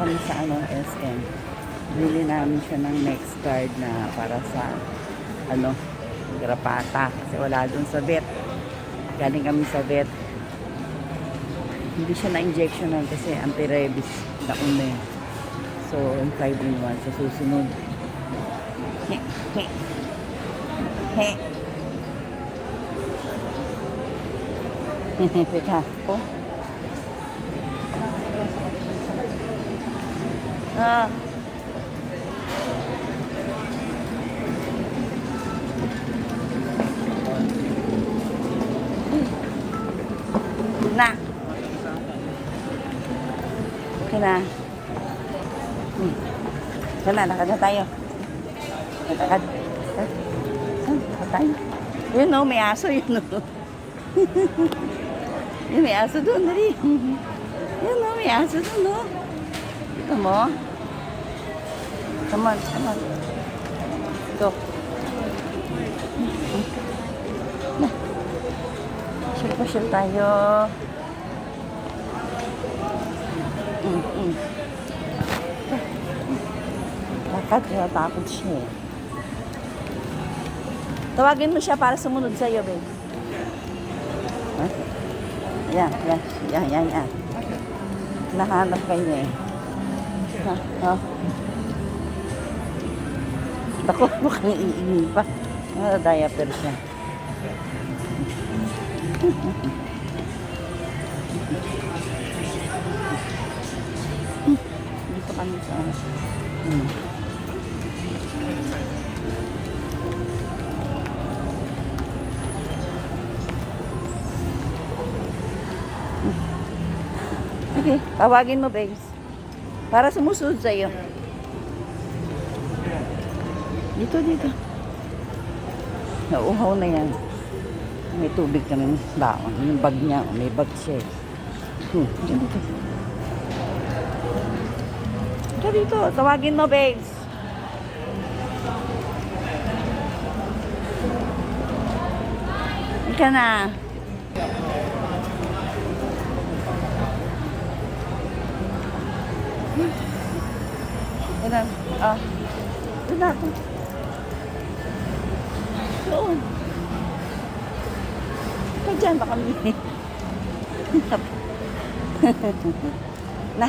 kami sa SM. Bili namin siya ng next card na para sa garapata. Kasi wala dun sa vet. Galing kami sa vet. Hindi siya na-injectionan kasi anti-rabies na una eh. So, 5-in-1 sa susunod. He. Teka. Oh. Na. Okay na. Sana, lakad na tayo. Lakad. Lakad tayo. Yun o, may aso yun o. Yun, may aso doon. Dali. Yun o, may aso doon o. Ito mo. Come on, come on. Go. Pasyal tayo. Lakad, natakot siya eh. Tawagin mo siya para sumunod sa'yo, babe. Yan. Nahanap kayo eh. Ako, mukhang iingin pa. Diaper siya. Dito kami sa Okay, tawagin mo, babes. Para sumusunod sa'yo. Dito. Nauuhaw na yan. May tubig kami baon. Yung bag niya, may bag siya. Dito. Tawagin mo, babes. Ika na. Yan. Doon na ako. Doon. Ikaw dyan, baka may. Na.